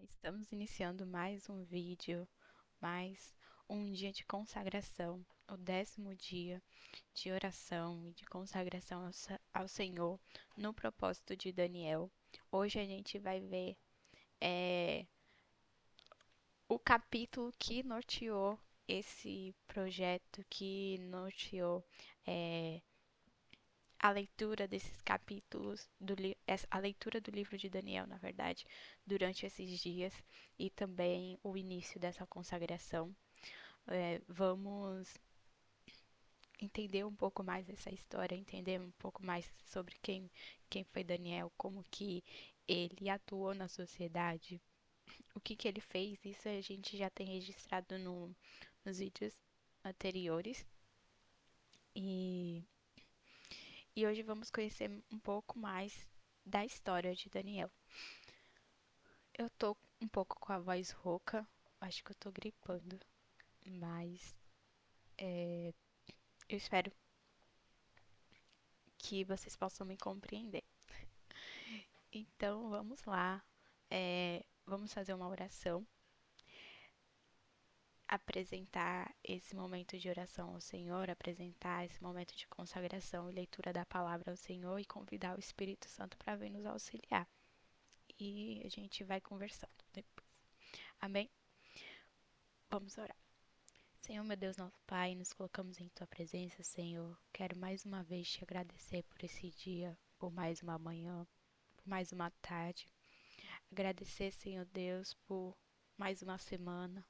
Estamos iniciando mais um vídeo, mais um dia de consagração, o 10º dia de oração e de consagração ao Senhor no propósito de Daniel. Hoje a gente vai ver o capítulo que norteou esse projeto, que norteou é, a leitura desses capítulos, a leitura do livro de Daniel, na verdade, durante esses dias e também o início dessa consagração. Vamos entender um pouco mais essa história, entender um pouco mais sobre quem foi Daniel, como que ele atuou na sociedade, o que ele fez. Isso a gente já tem registrado nos vídeos anteriores. E E hoje vamos conhecer um pouco mais da história de Daniel. Eu tô um pouco com a voz rouca, acho que eu tô gripando, mas eu espero que vocês possam me compreender. Então vamos lá, vamos fazer uma oração, apresentar esse momento de oração ao Senhor, apresentar esse momento de consagração e leitura da palavra ao Senhor e convidar o Espírito Santo para vir nos auxiliar. E a gente vai conversando depois. Amém? Vamos orar. Senhor, meu Deus, nosso Pai, nos colocamos em Tua presença, Senhor. Quero mais uma vez te agradecer por esse dia, por mais uma manhã, por mais uma tarde. Agradecer, Senhor Deus, por mais uma semana.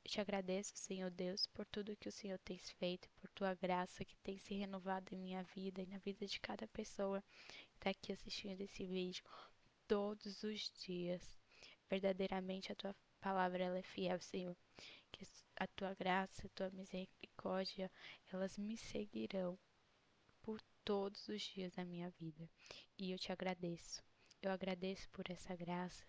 Eu te agradeço, Senhor Deus, por tudo que o Senhor tem feito, por Tua graça que tem se renovado em minha vida e na vida de cada pessoa que está aqui assistindo esse vídeo todos os dias. Verdadeiramente a Tua palavra ela é fiel, Senhor. Que a tua graça, a tua misericórdia, elas me seguirão por todos os dias da minha vida. E eu te agradeço. Eu agradeço por essa graça.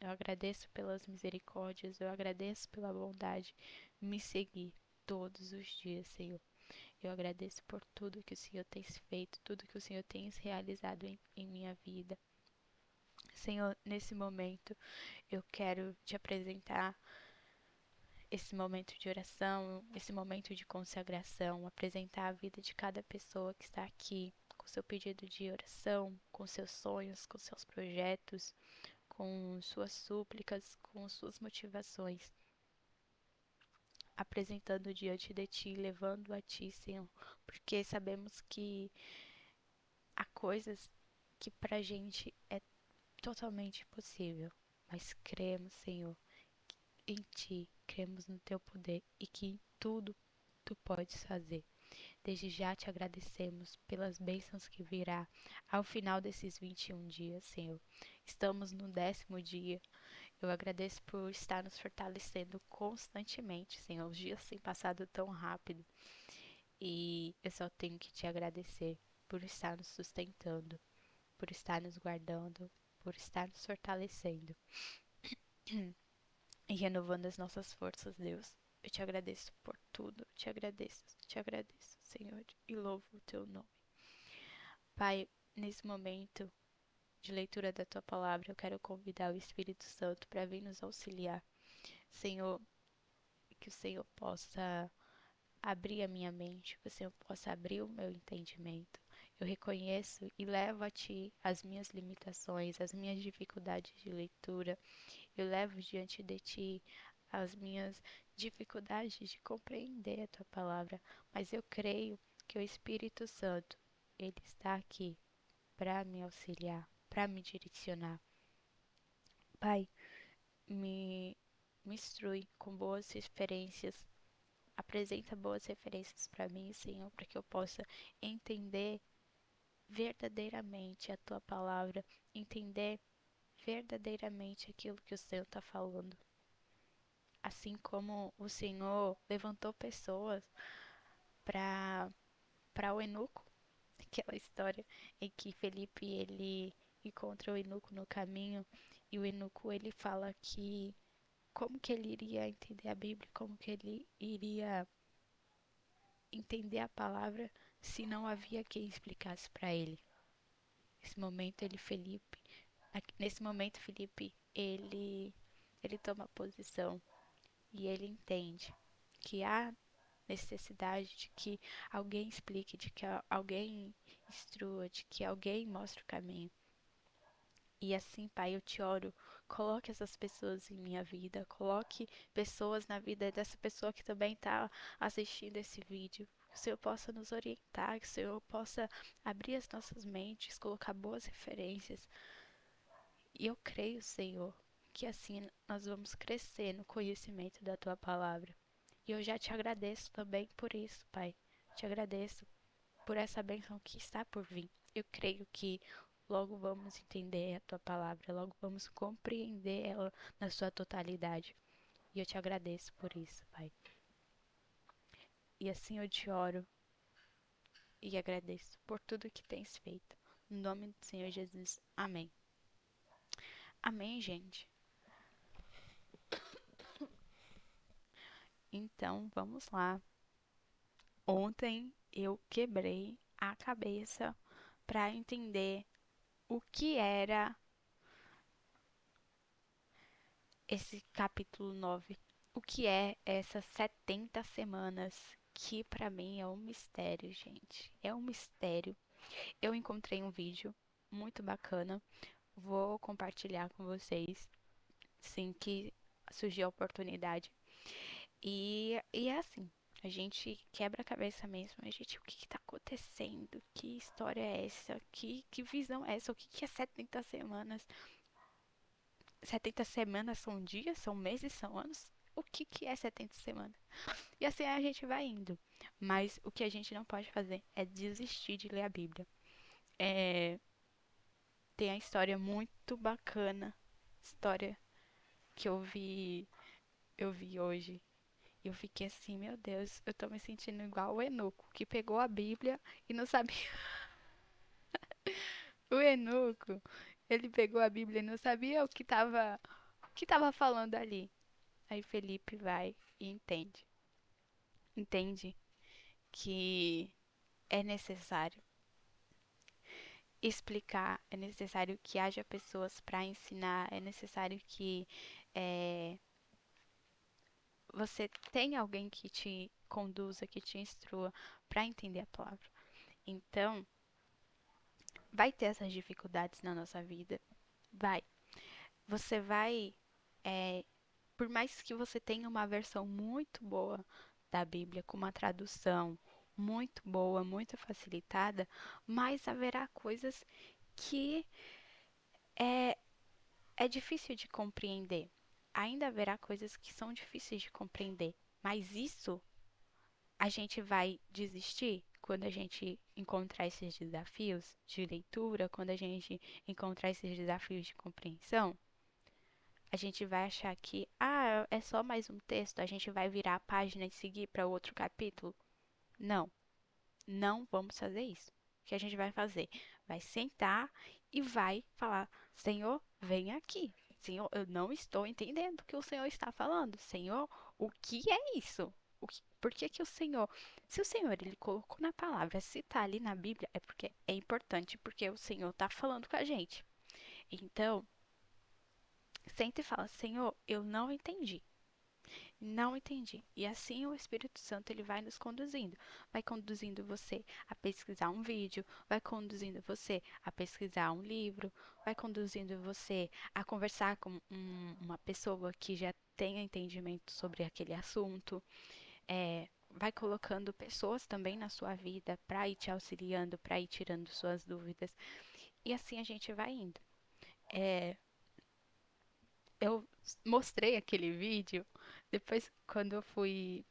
Eu agradeço pelas misericórdias. Eu agradeço pela bondade me seguir todos os dias, Senhor. Eu agradeço por tudo que o Senhor tem feito, tudo que o Senhor tem realizado em minha vida. Senhor, nesse momento eu quero te apresentar esse momento de oração, esse momento de consagração, apresentar a vida de cada pessoa que está aqui, com seu pedido de oração, com seus sonhos, com seus projetos, com suas súplicas, com suas motivações, apresentando diante de Ti, levando a Ti, Senhor, porque sabemos que há coisas que pra gente é totalmente impossível, mas cremos, Senhor, em Ti, cremos no Teu poder e que em tudo Tu podes fazer. Desde já te agradecemos pelas bênçãos que virá ao final desses 21 dias, Senhor. Estamos no 10º dia. Eu agradeço por estar nos fortalecendo constantemente, Senhor. Os dias têm passado tão rápido e eu só tenho que te agradecer por estar nos sustentando, por estar nos guardando, por estar nos fortalecendo e renovando as nossas forças, Deus. Eu te agradeço por tudo, te agradeço, Senhor, e louvo o teu nome. Pai, nesse momento de leitura da tua palavra, eu quero convidar o Espírito Santo para vir nos auxiliar. Senhor, que o Senhor possa abrir a minha mente, que o Senhor possa abrir o meu entendimento. Eu reconheço e levo a Ti as minhas limitações, as minhas dificuldades de leitura. Eu levo diante de Ti as minhas dificuldades de compreender a Tua palavra, mas eu creio que o Espírito Santo, ele está aqui para me auxiliar, para me direcionar. Pai, me, me instrui com boas referências, apresenta boas referências para mim, Senhor, para que eu possa entender verdadeiramente a Tua palavra, entender verdadeiramente aquilo que o Senhor está falando. Assim como o Senhor levantou pessoas para o eunuco, aquela história em que Felipe ele encontra o eunuco no caminho e o eunuco ele fala que como que ele iria entender a Bíblia, como que ele iria entender a palavra se não havia quem explicasse para ele. Nesse momento Felipe, ele ele toma posição e ele entende que há necessidade de que alguém explique, de que alguém instrua, de que alguém mostre o caminho. E assim, Pai, eu te oro, coloque essas pessoas em minha vida, coloque pessoas na vida dessa pessoa que também está assistindo esse vídeo. Que o Senhor possa nos orientar, que o Senhor possa abrir as nossas mentes, colocar boas referências. E eu creio, Senhor, que assim nós vamos crescer no conhecimento da Tua palavra. E eu já te agradeço também por isso, Pai. Te agradeço por essa bênção que está por vir. Eu creio que logo vamos entender a tua palavra, logo vamos compreender ela na sua totalidade. E eu te agradeço por isso, Pai. E assim eu te oro e agradeço por tudo que tens feito. No nome do Senhor Jesus. Amém. Amém, gente. Então, vamos lá. Ontem eu quebrei a cabeça para entender o que era esse capítulo 9. O que é essas 70 semanas? Que pra mim é um mistério, gente. É um mistério. Eu encontrei um vídeo muito bacana. Vou compartilhar com vocês, assim que surgir a oportunidade. E é assim. A gente quebra a cabeça mesmo. A gente, o que que tá acontecendo? Que história é essa? Que visão é essa? O que que é 70 semanas? 70 semanas são dias, são meses, são anos? O que que é 70 semanas? E assim a gente vai indo. Mas o que a gente não pode fazer é desistir de ler a Bíblia. É, tem a história muito bacana, história que eu vi hoje. E eu fiquei assim, meu Deus, eu tô me sentindo igual o Enoco, que pegou a Bíblia e não sabia. O Enoco, ele pegou a Bíblia e não sabia o que tava falando ali. Aí Felipe vai e entende. Entende que é necessário explicar, é necessário que haja pessoas para ensinar, é necessário que é, você tenha alguém que te conduza, que te instrua para entender a palavra. Então, vai ter essas dificuldades na nossa vida, vai. Você vai, é, por mais que você tenha uma versão muito boa da Bíblia, com uma tradução muito boa, muito facilitada, mas haverá coisas que é, é difícil de compreender. Ainda haverá coisas que são difíceis de compreender, mas isso a gente vai desistir quando a gente encontrar esses desafios de leitura, quando a gente encontrar esses desafios de compreensão. A gente vai achar que, é só mais um texto, a gente vai virar a página e seguir para outro capítulo. Não, não vamos fazer isso. O que a gente vai fazer? Vai sentar e vai falar: Senhor, vem aqui. Senhor, eu não estou entendendo o que o Senhor está falando. Senhor, o que é isso? Por que que o Senhor, se o Senhor ele colocou na palavra, se está ali na Bíblia, é porque é importante, porque o Senhor está falando com a gente. Então, senta e fala: Senhor, eu não entendi. Não entendi. E assim o Espírito Santo ele vai nos conduzindo. Vai conduzindo você a pesquisar um vídeo, vai conduzindo você a pesquisar um livro, vai conduzindo você a conversar com uma pessoa que já tenha entendimento sobre aquele assunto. Vai colocando pessoas também na sua vida para ir te auxiliando, para ir tirando suas dúvidas. E assim a gente vai indo. É, eu mostrei aquele vídeo, depois quando eu fui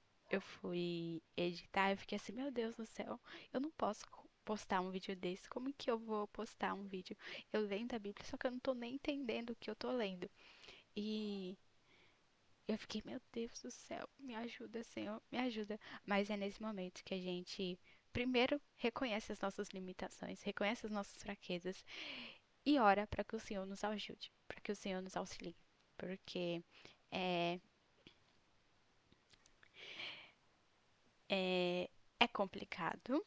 editar, eu fiquei assim, meu Deus do céu, eu não posso postar um vídeo desse. Como que eu vou postar um vídeo? Eu lendo a Bíblia, só que eu não tô nem entendendo o que eu tô lendo. E eu fiquei, meu Deus do céu, me ajuda, Senhor, me ajuda. Mas é nesse momento que a gente primeiro reconhece as nossas limitações, reconhece as nossas fraquezas e ora para que o Senhor nos ajude, para que o Senhor nos auxilie. Porque é, é complicado,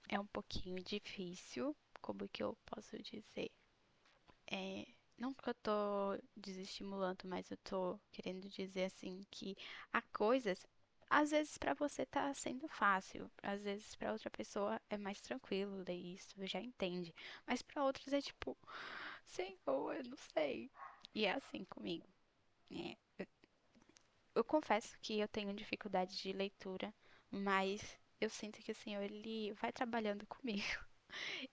é um pouquinho difícil, como que eu posso dizer? É, não que eu tô desestimulando, mas eu tô querendo dizer assim que há coisas, às vezes pra você tá sendo fácil, às vezes pra outra pessoa é mais tranquilo ler isso, já entende, mas pra outras é tipo, Senhor, eu não sei. E é assim comigo. É, eu confesso que eu tenho dificuldade de leitura, mas eu sinto que o Senhor ele vai trabalhando comigo.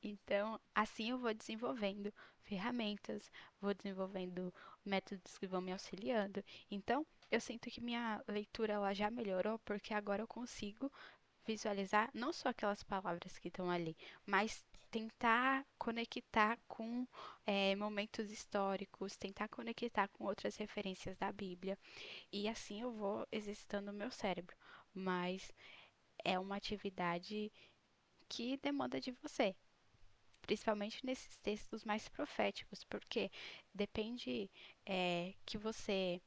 Então, assim eu vou desenvolvendo ferramentas, vou desenvolvendo métodos que vão me auxiliando. Então, eu sinto que minha leitura ela já melhorou porque agora eu consigo visualizar não só aquelas palavras que estão ali, mas tentar conectar com momentos históricos, tentar conectar com outras referências da Bíblia. E assim eu vou exercitando o meu cérebro. Mas é uma atividade que demanda de você, principalmente nesses textos mais proféticos, porque depende que você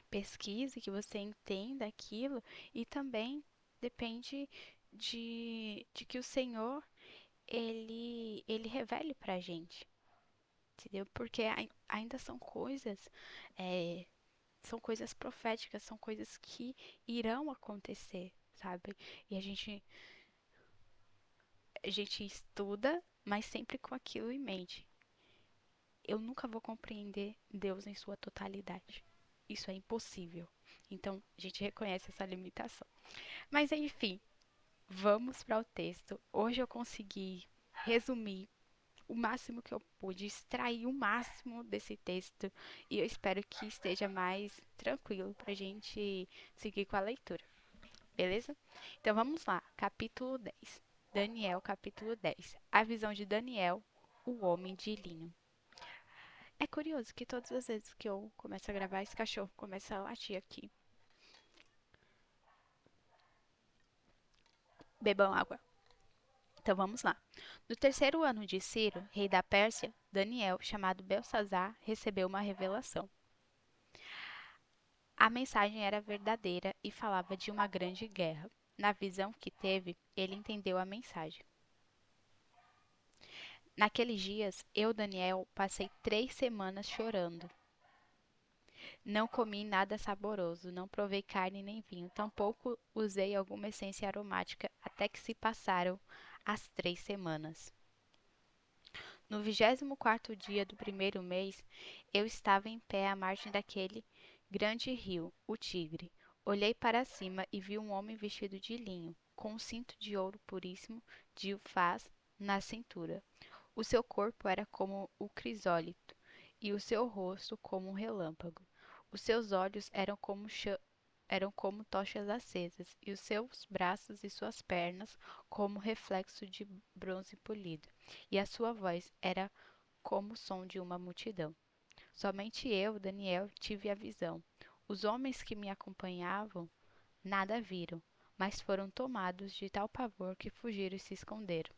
pesquise, que você entenda aquilo e também depende de que o Senhor ele revele pra gente, entendeu? Porque ainda é, são coisas proféticas, são coisas que irão acontecer, sabe? E a gente estuda, mas sempre com aquilo em mente. Eu nunca vou compreender Deus em sua totalidade. Isso é impossível. Então, a gente reconhece essa limitação. Mas, enfim, vamos para o texto. Hoje eu consegui resumir o máximo que eu pude, extrair o máximo desse texto e eu espero que esteja mais tranquilo para a gente seguir com a leitura, beleza? Então vamos lá, capítulo 10. Daniel, capítulo 10. A visão de Daniel, o homem de linho. É curioso que todas as vezes que eu começo a gravar, esse cachorro começa a latir aqui. Bebam água. Então vamos lá. No terceiro ano de Ciro, rei da Pérsia, Daniel, chamado Belsazar, recebeu uma revelação. A mensagem era verdadeira e falava de uma grande guerra. Na visão que teve, ele entendeu a mensagem. Naqueles dias, eu, Daniel, passei 3 semanas chorando. Não comi nada saboroso, não provei carne nem vinho, tampouco usei alguma essência aromática até que se passaram as 3 semanas. No 24º dia do primeiro mês, eu estava em pé à margem daquele grande rio, o Tigre. Olhei para cima e vi um homem vestido de linho, com um cinto de ouro puríssimo de Ufaz na cintura. O seu corpo era como o crisólito, e o seu rosto como um relâmpago. Os seus olhos eram como tochas acesas, e os seus braços e suas pernas como reflexo de bronze polido, e a sua voz era como o som de uma multidão. Somente eu, Daniel, tive a visão. Os homens que me acompanhavam nada viram, mas foram tomados de tal pavor que fugiram e se esconderam.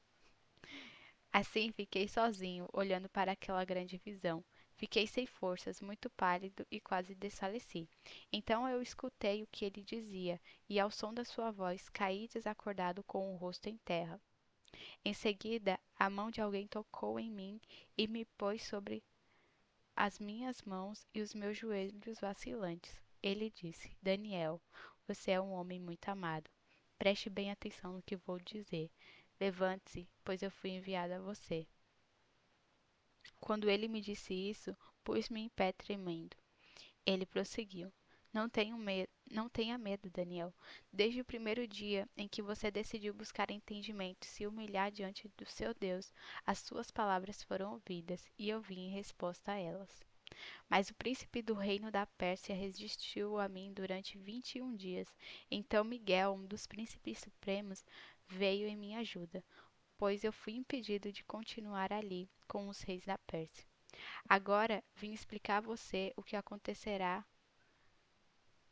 Assim fiquei sozinho, olhando para aquela grande visão. Fiquei sem forças, muito pálido e quase desfaleci. Então eu escutei o que ele dizia, e ao som da sua voz caí desacordado com o rosto em terra. Em seguida, a mão de alguém tocou em mim e me pôs sobre as minhas mãos e os meus joelhos vacilantes. Ele disse: Daniel, você é um homem muito amado. Preste bem atenção no que vou dizer. Levante-se, pois eu fui enviado a você. Quando ele me disse isso, pus-me em pé tremendo. Ele prosseguiu: não tenha medo, Daniel. Desde o primeiro dia em que você decidiu buscar entendimento e se humilhar diante do seu Deus, as suas palavras foram ouvidas e eu vim em resposta a elas. Mas o príncipe do reino da Pérsia resistiu a mim durante 21 dias. Então Miguel, um dos príncipes supremos, veio em minha ajuda, pois eu fui impedido de continuar ali com os reis da Pérsia. Agora vim explicar a você o que acontecerá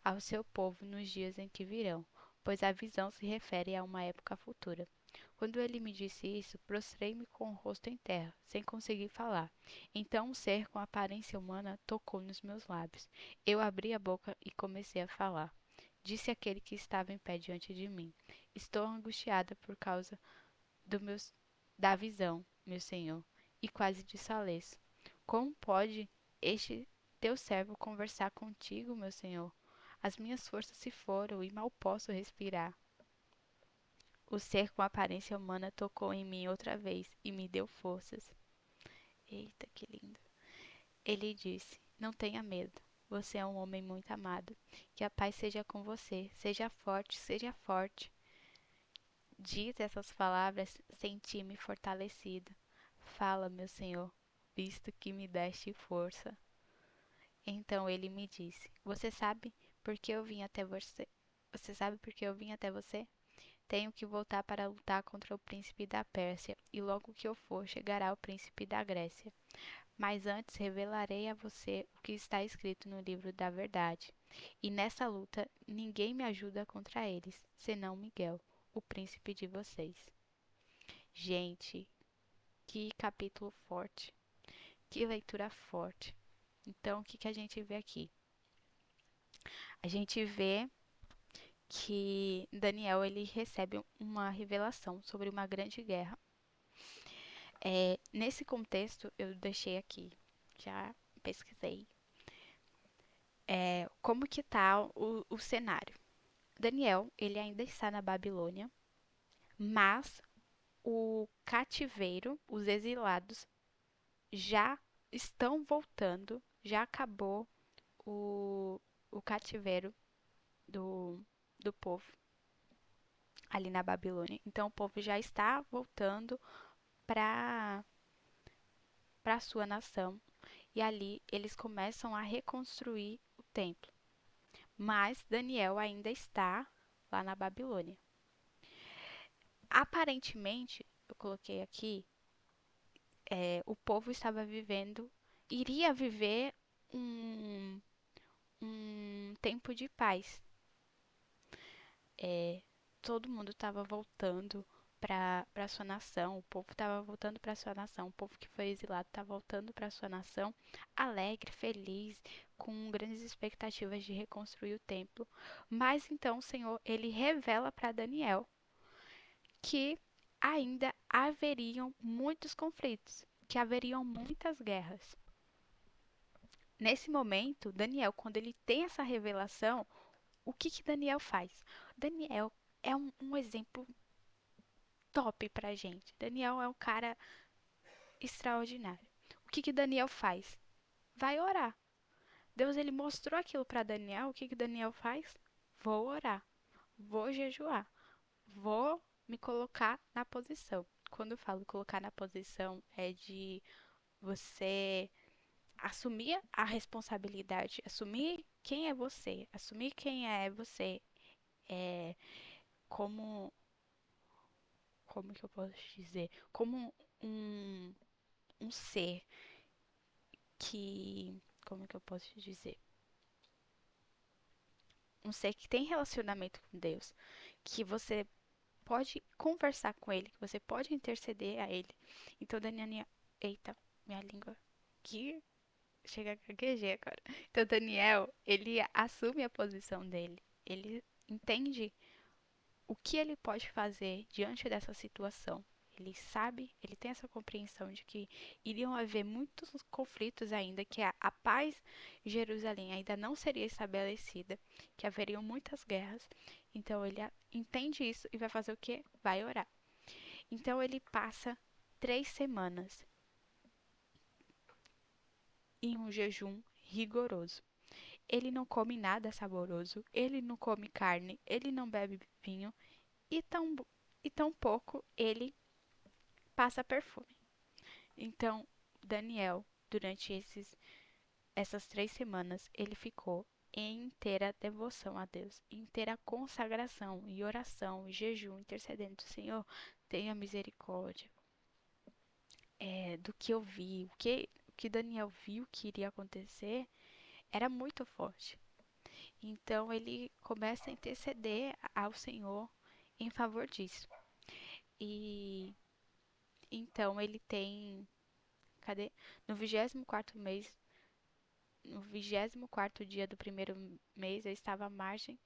ao seu povo nos dias em que virão, pois a visão se refere a uma época futura. Quando ele me disse isso, prostrei-me com o rosto em terra, sem conseguir falar. Então um ser com aparência humana tocou nos meus lábios. Eu abri a boca e comecei a falar. Disse aquele que estava em pé diante de mim: Estou angustiada por causa do meus, da visão, meu senhor, e quase desfaleço. Como pode este teu servo conversar contigo, meu senhor? As minhas forças se foram e mal posso respirar. O ser com aparência humana tocou em mim outra vez e me deu forças. Eita, que lindo. Ele disse: Não tenha medo. Você é um homem muito amado. Que a paz seja com você. Seja forte, seja forte. Diz essas palavras, senti-me fortalecida. Fala, meu senhor, visto que me deste força. Então ele me disse: Você sabe por que eu vim até você? Você sabe por que eu vim até você? Tenho que voltar para lutar contra o príncipe da Pérsia, e logo que eu for, chegará o príncipe da Grécia. Mas antes revelarei a você o que está escrito no livro da verdade. E nessa luta, ninguém me ajuda contra eles, senão Miguel, o príncipe de vocês. Gente, que capítulo forte, que leitura forte. Então, o que que a gente vê aqui? A gente vê que Daniel ele recebe uma revelação sobre uma grande guerra. Nesse contexto, eu deixei aqui, já pesquisei, como que tá o cenário. Daniel, ele ainda está na Babilônia, mas o cativeiro, os exilados, já estão voltando, já acabou o, o cativeiro do, do povo ali na Babilônia. Então o povo já está voltando para a sua nação e ali eles começam a reconstruir o templo. Mas Daniel ainda está lá na Babilônia. Aparentemente, eu coloquei aqui, o povo estava vivendo, iria viver um, um tempo de paz. É, todo mundo estava voltando para sua nação, o povo estava voltando para sua nação, o povo que foi exilado estava voltando para sua nação, alegre, feliz, com grandes expectativas de reconstruir o templo. Mas então o Senhor, ele revela para Daniel que ainda haveriam muitos conflitos, que haveriam muitas guerras. Nesse momento, Daniel, quando ele tem essa revelação, o que que Daniel faz? Daniel é um exemplo top pra gente. Daniel é um cara extraordinário. O que que Daniel faz? Vai orar. Deus ele mostrou aquilo para Daniel. O que que Daniel faz? Vou orar. Vou jejuar. Vou me colocar na posição. Quando eu falo colocar na posição, é de você assumir a responsabilidade, assumir quem é você, assumir quem é você, é, como, como que eu posso dizer, como um, um ser que, como que eu posso dizer, um ser que tem relacionamento com Deus, que você pode conversar com ele, que você pode interceder a ele. Então, Daniel, eita, minha língua, que chega a gaguejar agora. Então, Daniel, ele assume a posição dele. Ele entende o que ele pode fazer diante dessa situação. Ele sabe, ele tem essa compreensão de que iriam haver muitos conflitos ainda, que a paz em Jerusalém ainda não seria estabelecida, que haveriam muitas guerras. Então ele entende isso e vai fazer o quê? Vai orar. Então ele passa 3 semanas em um jejum rigoroso. Ele não come nada saboroso, ele não come carne, ele não bebe vinho e tão pouco ele passa perfume. Então, Daniel, durante essas 3 semanas, ele ficou em inteira devoção a Deus, em inteira consagração e oração e jejum, intercedendo. Senhor, tenha misericórdia do que eu vi, o que Daniel viu que iria acontecer era muito forte. Então ele começa a interceder ao Senhor em favor disso. E então ele tem, cadê? No 24º mês, no 24º dia do primeiro mês, eu estava à margem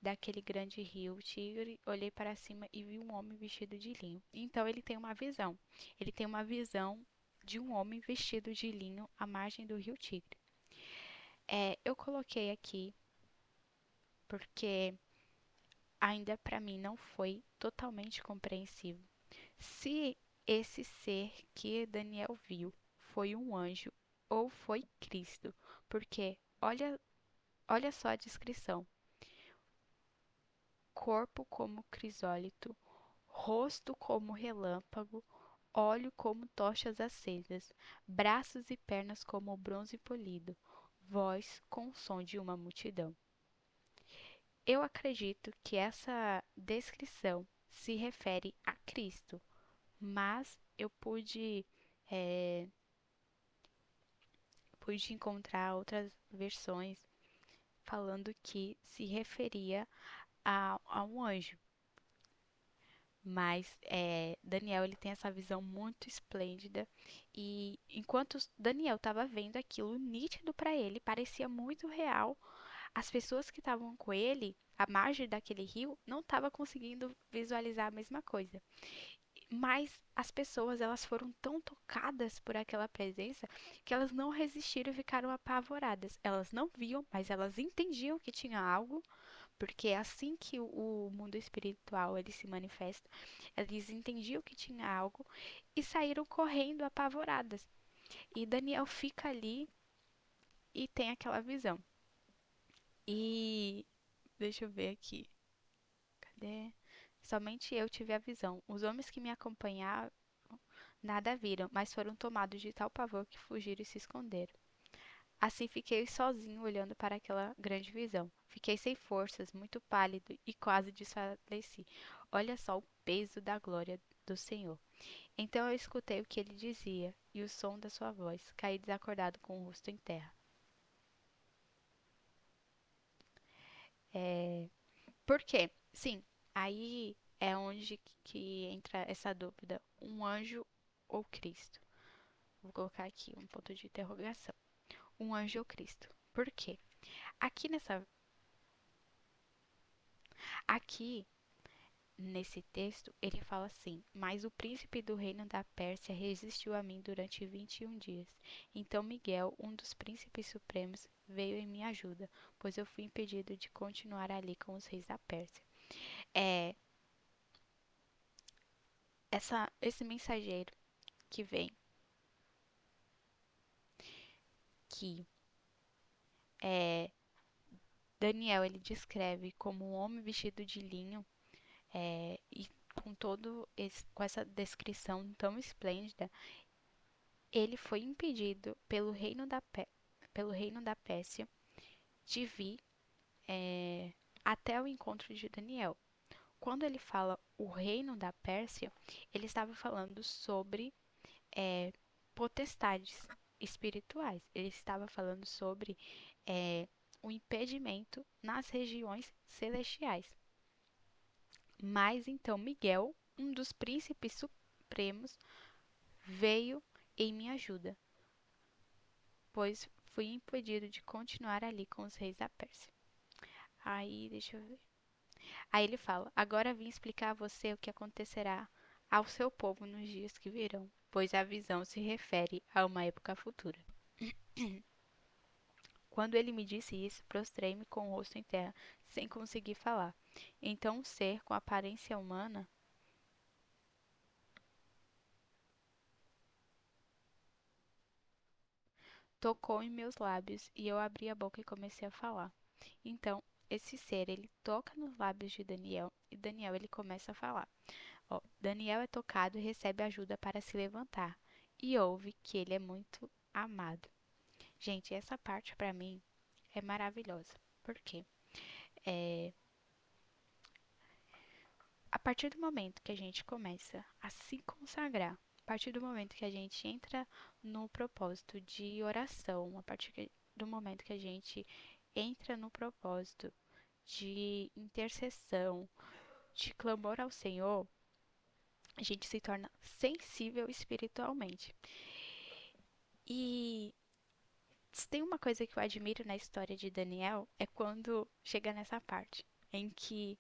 daquele grande rio Tigre, olhei para cima e vi um homem vestido de linho. Então ele tem uma visão. Ele tem uma visão de um homem vestido de linho à margem do rio Tigre. Eu coloquei aqui porque ainda para mim não foi totalmente compreensível se esse ser que Daniel viu foi um anjo ou foi Cristo, porque olha só a descrição: corpo como crisólito, rosto como relâmpago, olho como tochas acesas, braços e pernas como bronze polido, voz com o som de uma multidão. Eu acredito que essa descrição se refere a Cristo, mas eu eh, pude encontrar outras versões falando que se referia a um anjo. Mas Daniel ele tem essa visão muito esplêndida e enquanto Daniel estava vendo aquilo nítido para ele, parecia muito real. As pessoas que estavam com ele, à margem daquele rio, não estavam conseguindo visualizar a mesma coisa. Mas as pessoas, elas foram tão tocadas por aquela presença que elas não resistiram e ficaram apavoradas. Elas não viam, mas elas entendiam que tinha algo, porque é assim que o mundo espiritual ele se manifesta, eles entendiam que tinha algo e saíram correndo apavoradas. E Daniel fica ali e tem aquela visão. E deixa eu ver aqui. Cadê? Somente eu tive a visão. Os homens que me acompanhavam nada viram, mas foram tomados de tal pavor que fugiram e se esconderam. Assim fiquei sozinho olhando para aquela grande visão. Fiquei sem forças, muito pálido e quase desfaleci. Olha só o peso da glória do Senhor. Então eu escutei o que ele dizia e o som da sua voz. Caí desacordado com o rosto em terra. É... Por quê? Sim, aí é onde que entra essa dúvida. Um anjo ou Cristo? Vou colocar aqui um ponto de interrogação. Um anjo ou Cristo? Por quê? Aqui nessa aqui nesse texto, ele fala assim: Mas o príncipe do reino da Pérsia resistiu a mim durante 21 dias. Então Miguel, um dos príncipes supremos, veio em minha ajuda, pois eu fui impedido de continuar ali com os reis da Pérsia. É esse mensageiro que vem, que é, Daniel ele descreve como um homem vestido de linho, e com essa descrição tão esplêndida, ele foi impedido pelo reino da Pérsia de vir até o encontro de Daniel. Quando ele fala o reino da Pérsia, ele estava falando sobre é, potestades espirituais. Ele estava falando sobre o impedimento nas regiões celestiais. Mas então Miguel, um dos príncipes supremos, veio em minha ajuda, pois fui impedido de continuar ali com os reis da Pérsia. Aí, deixa eu ver. Aí ele fala: Agora vim explicar a você o que acontecerá ao seu povo nos dias que virão, pois a visão se refere a uma época futura. Quando ele me disse isso, prostrei-me com o rosto em terra, sem conseguir falar. Então um ser com aparência humana tocou em meus lábios e eu abri a boca e comecei a falar. Então, esse ser, ele toca nos lábios de Daniel e Daniel ele começa a falar. Ó, Daniel é tocado e recebe ajuda para se levantar e ouve que ele é muito amado. Gente, essa parte para mim é maravilhosa. Por quê? É, a partir do momento que a gente começa a se consagrar, a partir do momento que a gente entra no propósito de oração, do momento que a gente entra no propósito de intercessão, de clamor ao Senhor, a gente se torna sensível espiritualmente. E se tem uma coisa que eu admiro na história de Daniel é quando chega nessa parte em que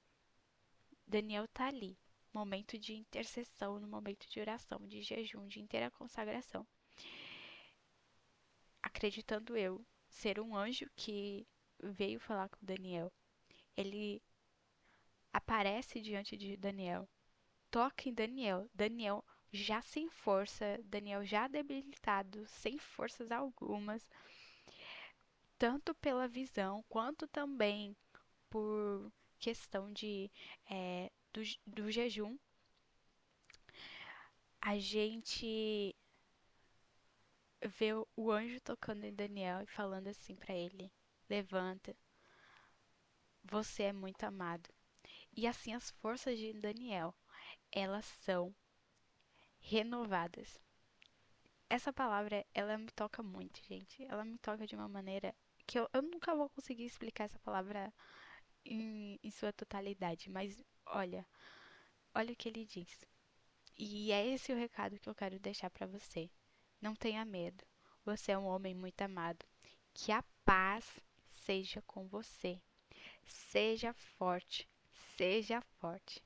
Daniel tá ali, momento de intercessão, no momento de oração, de jejum, de inteira consagração. acreditando eu ser um anjo que veio falar com Daniel. Ele aparece diante de Daniel, toca em Daniel. Daniel já sem força, Daniel já debilitado, sem forças algumas, tanto pela visão quanto também por questão do jejum. A gente vê o anjo tocando em Daniel e falando assim pra ele: levanta, você é muito amado. E assim as forças de Daniel, elas são renovadas. Essa palavra, ela me toca muito, gente. Ela me toca de uma maneira que eu nunca vou conseguir explicar essa palavra em sua totalidade. Mas olha o que ele diz. E é esse o recado que eu quero deixar pra você. Não tenha medo. Você é um homem muito amado. Que a paz seja com você. Seja forte. Seja forte.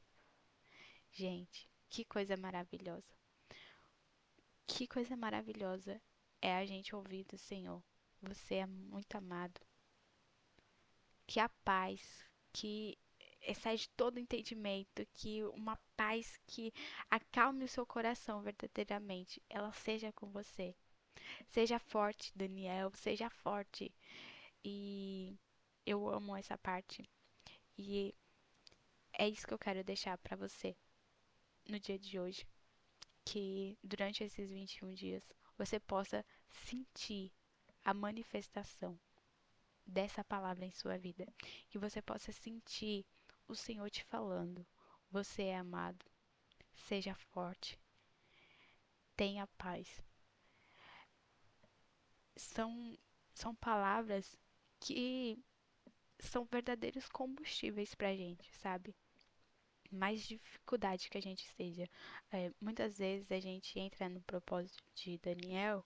Gente, que coisa maravilhosa. Que coisa maravilhosa é a gente ouvir do Senhor. Você é muito amado. Que a paz, que excede todo entendimento, que uma paz que acalme o seu coração verdadeiramente, ela seja com você. Seja forte, Daniel, seja forte. E eu amo essa parte. E é isso que eu quero deixar pra você no dia de hoje. Que durante esses 21 dias você possa sentir a manifestação dessa palavra em sua vida. Que você possa sentir o Senhor te falando: você é amado, seja forte, tenha paz. São, são palavras que são verdadeiros combustíveis pra gente, sabe? Mais dificuldade que a gente esteja. Muitas vezes a gente entra no propósito de Daniel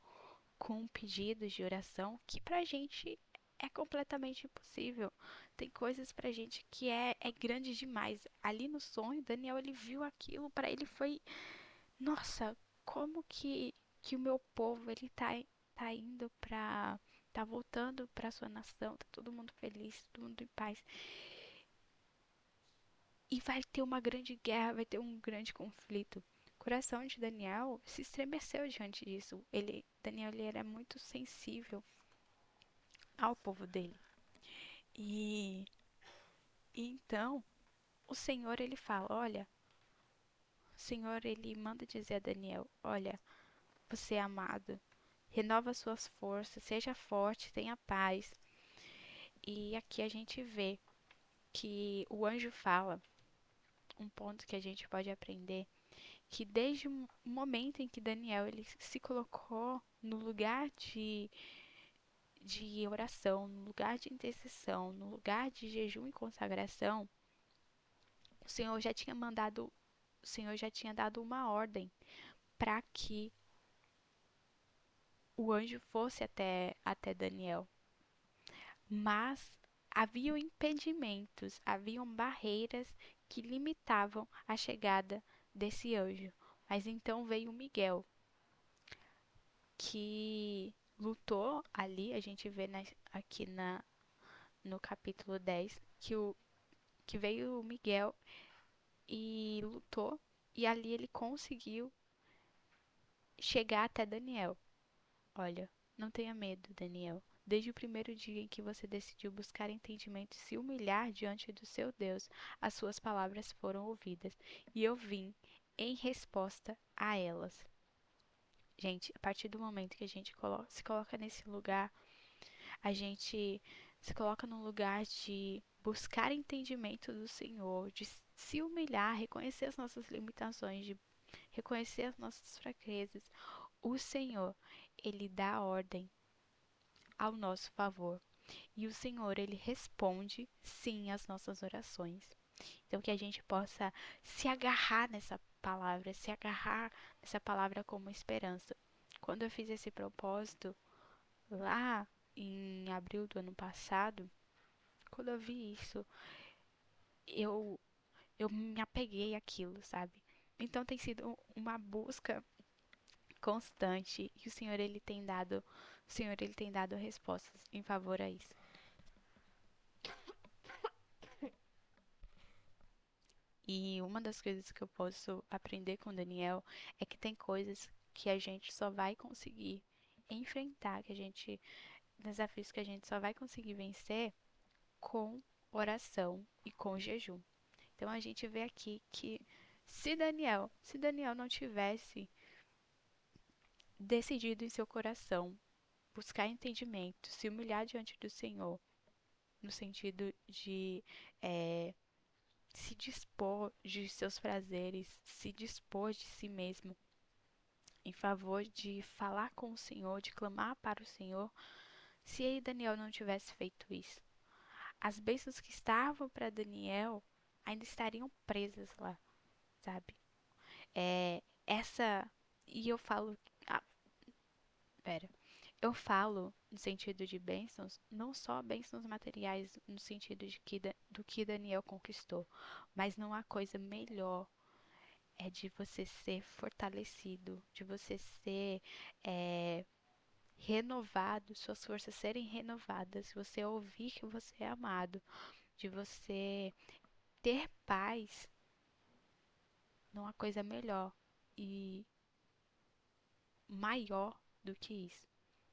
com pedidos de oração que pra gente é completamente impossível. Tem coisas pra gente que é grande demais. Ali no sonho, Daniel ele viu aquilo, pra ele foi, nossa, como que o meu povo ele tá indo pra tá voltando pra sua nação, tá todo mundo feliz, todo mundo em paz. E vai ter uma grande guerra, vai ter um grande conflito. O coração de Daniel se estremeceu diante disso. Daniel ele era muito sensível ao povo dele. E, e então o Senhor ele fala, olha, o Senhor ele manda dizer a Daniel, olha, você é amado, renova suas forças, seja forte, tenha paz. E aqui a gente vê que o anjo fala, um ponto que a gente pode aprender, que desde o momento em que Daniel ele se colocou no lugar de oração, no lugar de intercessão, no lugar de jejum e consagração, o Senhor já tinha mandado, o Senhor já tinha dado uma ordem para que o anjo fosse até Daniel. Mas haviam impedimentos, haviam barreiras que limitavam a chegada desse anjo. Mas então veio Miguel, que lutou ali, a gente vê aqui no capítulo 10, que veio Miguel e lutou, e ali ele conseguiu chegar até Daniel. Olha, não tenha medo, Daniel. Desde o primeiro dia em que você decidiu buscar entendimento e se humilhar diante do seu Deus, as suas palavras foram ouvidas, e eu vim em resposta a elas. Gente, a partir do momento que a gente se coloca nesse lugar, a gente se coloca num lugar de buscar entendimento do Senhor, de se humilhar, reconhecer as nossas limitações, de reconhecer as nossas fraquezas. O Senhor, ele dá ordem ao nosso favor. E o Senhor, ele responde sim às nossas orações. Então que a gente possa se agarrar nessa palavra, se agarrar nessa palavra como esperança. Quando eu fiz esse propósito lá em abril do ano passado, quando eu vi isso, eu eu me apeguei àquilo, sabe? Então tem sido uma busca constante e o Senhor ele tem dado o Senhor ele tem dado respostas em favor a isso. E uma das coisas que eu posso aprender com Daniel é que tem coisas que a gente só vai conseguir enfrentar, desafios que a gente só vai conseguir vencer com oração e com jejum. Então a gente vê aqui que se Daniel não tivesse decidido em seu coração buscar entendimento, se humilhar diante do Senhor, no sentido de se dispor de seus prazeres, se dispor de si mesmo em favor de falar com o Senhor, de clamar para o Senhor, se aí Daniel não tivesse feito isso, as bênçãos que estavam para Daniel ainda estariam presas lá, sabe? É, essa. E eu falo. Ah, pera. Eu falo no sentido de bênçãos, não só bênçãos materiais, no sentido de do que Daniel conquistou, mas não há coisa melhor de você ser fortalecido, de você ser é, renovado, suas forças serem renovadas, você ouvir que você é amado, de você ter paz, não há coisa melhor e maior do que isso.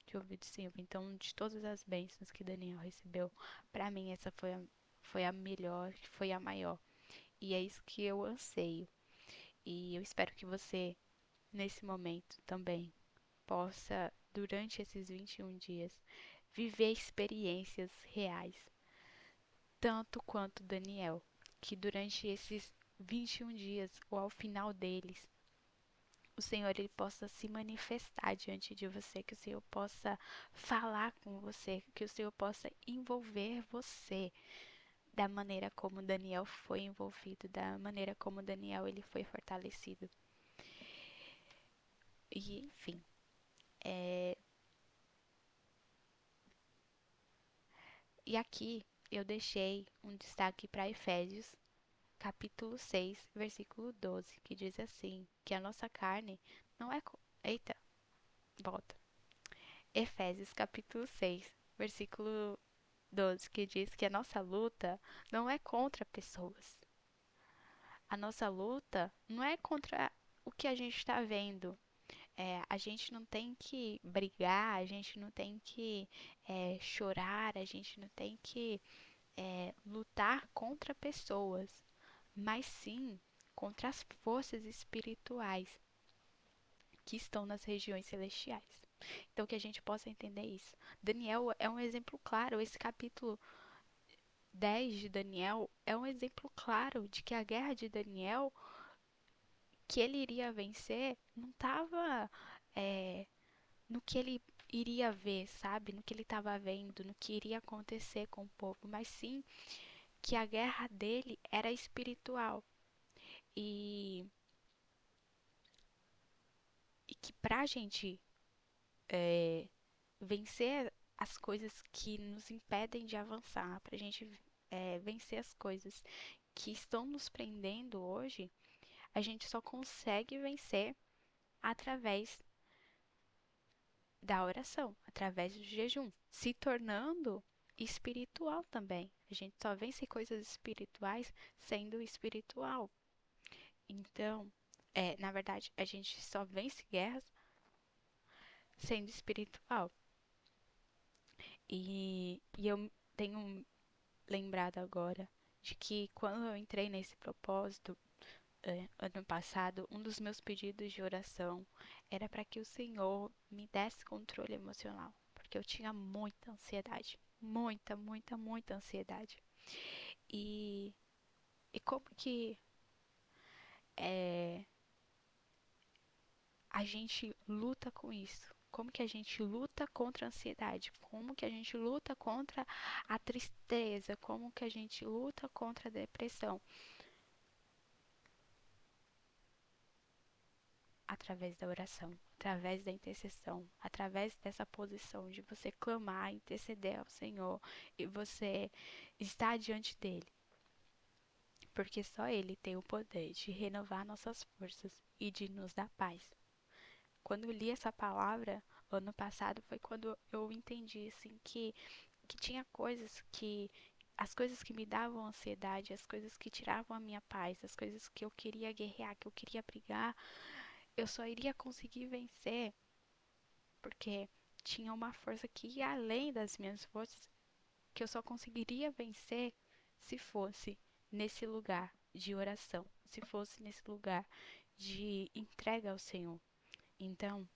De ouvir do Senhor. Então, de todas as bênçãos que Daniel recebeu, para mim essa foi a melhor, foi a maior. E é isso que eu anseio. E eu espero que você, nesse momento também, possa, durante esses 21 dias, viver experiências reais, tanto quanto Daniel, que durante esses 21 dias, ou ao final deles, o Senhor ele possa se manifestar diante de você, que o Senhor possa falar com você, que o Senhor possa envolver você da maneira como Daniel foi envolvido, da maneira como Daniel ele foi fortalecido. E enfim, é... e aqui eu deixei um destaque para Efésios, capítulo 6, versículo 12, que diz assim, que a nossa carne não é... Eita, volta. Efésios, capítulo 6, versículo 12, que diz que a nossa luta não é contra pessoas. A nossa luta não é contra o que a gente está vendo. A gente não tem que brigar, a gente não tem que chorar, a gente não tem que lutar contra pessoas, mas sim contra as forças espirituais que estão nas regiões celestiais. Então, que a gente possa entender isso. Daniel é um exemplo claro, esse capítulo 10 de Daniel é um exemplo claro de que a guerra de Daniel, que ele iria vencer, não estava no que ele iria ver, sabe? No que ele estava vendo, no que iria acontecer com o povo, mas sim que a guerra dele era espiritual. E, e que pra gente vencer as coisas que nos impedem de avançar, pra gente vencer as coisas que estão nos prendendo hoje, a gente só consegue vencer através da oração, através do jejum, se tornando espiritual também. A gente só vence coisas espirituais sendo espiritual. Então, na verdade, a gente só vence guerras sendo espiritual. E eu tenho lembrado agora de que quando eu entrei nesse propósito, ano passado, um dos meus pedidos de oração era para que o Senhor me desse controle emocional, porque eu tinha muita ansiedade, muita, muita, muita ansiedade. E, e como que é, a gente luta com isso? Como que a gente luta contra a ansiedade? Como que a gente luta contra a tristeza? Como que a gente luta contra a depressão? Através da oração, através da intercessão, através dessa posição de você clamar, interceder ao Senhor e você estar diante dele. Porque só ele tem o poder de renovar nossas forças e de nos dar paz. Quando eu li essa palavra, ano passado foi quando eu entendi, assim, que tinha coisas que. As coisas que me davam ansiedade, as coisas que tiravam a minha paz, as coisas que eu queria guerrear, que eu queria brigar, eu só iria conseguir vencer porque tinha uma força que ia além das minhas forças, que eu só conseguiria vencer se fosse nesse lugar de oração, se fosse nesse lugar de entrega ao Senhor. Então,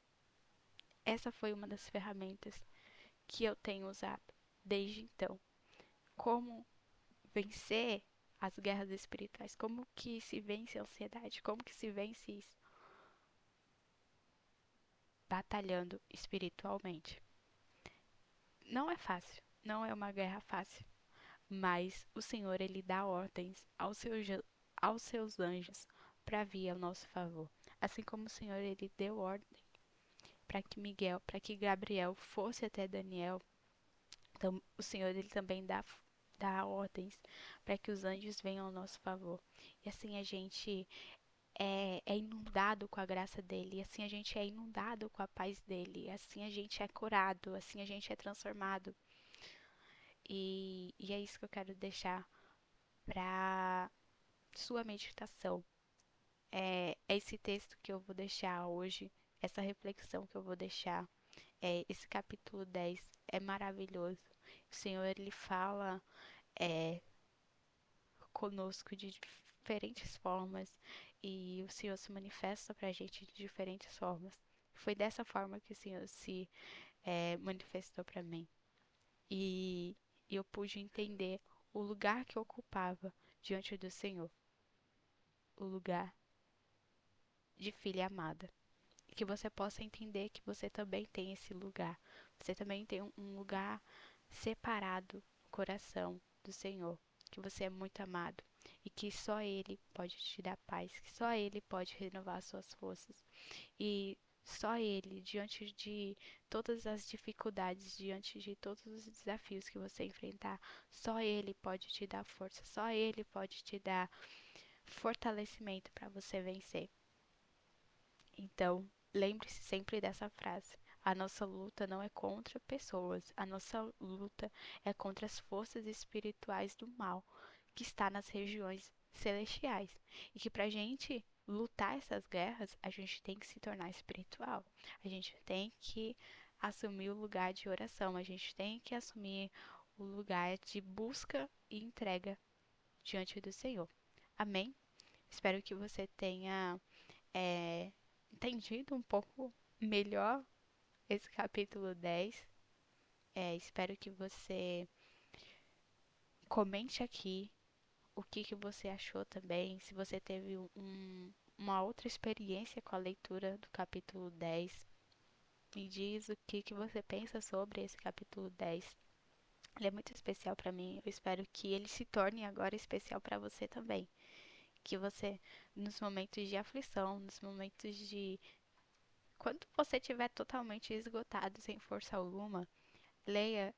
essa foi uma das ferramentas que eu tenho usado desde então. Como vencer as guerras espirituais? Como que se vence a ansiedade? Como que se vence isso? Batalhando espiritualmente. Não é fácil, não é uma guerra fácil, mas o Senhor ele dá ordens aos seus anjos para vir ao nosso favor. Assim como o Senhor ele deu ordem para que Gabriel fosse até Daniel, então o Senhor ele também dá ordens para que os anjos venham ao nosso favor. E assim a gente é inundado com a graça dele, e assim a gente é inundado com a paz dele, e assim a gente é curado, assim a gente é transformado. E é isso que eu quero deixar para sua meditação. É esse texto que eu vou deixar hoje, essa reflexão que eu vou deixar. Esse capítulo 10 é maravilhoso. O Senhor, ele fala é, conosco de diferentes formas e o Senhor se manifesta para a gente de diferentes formas. Foi dessa forma que o Senhor se manifestou para mim. E eu pude entender o lugar que eu ocupava diante do Senhor, o lugar de filha amada. E que você possa entender que você também tem esse lugar. Você também tem um lugar separado no coração do Senhor. Que você é muito amado e que só Ele pode te dar paz, que só Ele pode renovar suas forças. E só Ele, diante de todas as dificuldades, diante de todos os desafios que você enfrentar, só Ele pode te dar força, só Ele pode te dar fortalecimento para você vencer. Então, lembre-se sempre dessa frase. A nossa luta não é contra pessoas, a nossa luta é contra as forças espirituais do mal que está nas regiões celestiais. E que pra gente lutar essas guerras, a gente tem que se tornar espiritual. A gente tem que assumir o lugar de oração, a gente tem que assumir o lugar de busca e entrega diante do Senhor. Amém? Espero que você tenha é, entendido um pouco melhor esse capítulo 10. Espero que você comente aqui o que você achou também, se você teve uma outra experiência com a leitura do capítulo 10. Me diz o que você pensa sobre esse capítulo 10. Ele é muito especial para mim. Eu espero que ele se torne agora especial para você também. Que você, nos momentos de aflição, nos momentos de quando você estiver totalmente esgotado, sem força alguma, leia,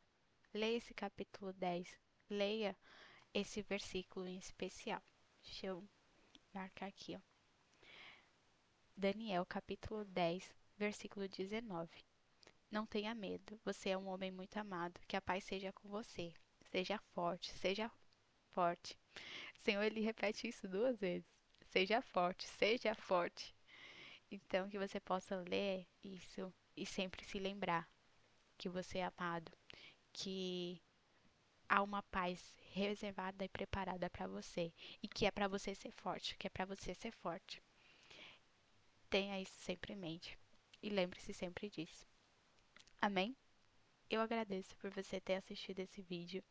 leia esse capítulo 10. Leia esse versículo em especial. Deixa eu marcar aqui, ó. Daniel, capítulo 10, versículo 19. Não tenha medo, você é um homem muito amado, que a paz seja com você. Seja forte, seja forte. O Senhor, ele repete isso duas vezes. Seja forte, seja forte. Então, que você possa ler isso e sempre se lembrar que você é amado, que há uma paz reservada e preparada para você e que é para você ser forte, que é para você ser forte. Tenha isso sempre em mente e lembre-se sempre disso. Amém? Eu agradeço por você ter assistido esse vídeo,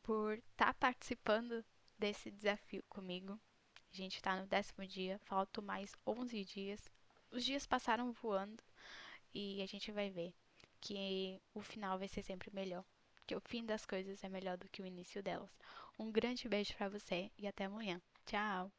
por estar participando desse desafio comigo. A gente está no 10º dia, faltam mais 11 dias. Os dias passaram voando e a gente vai ver que o final vai ser sempre melhor. Que o fim das coisas é melhor do que o início delas. Um grande beijo para você e até amanhã. Tchau!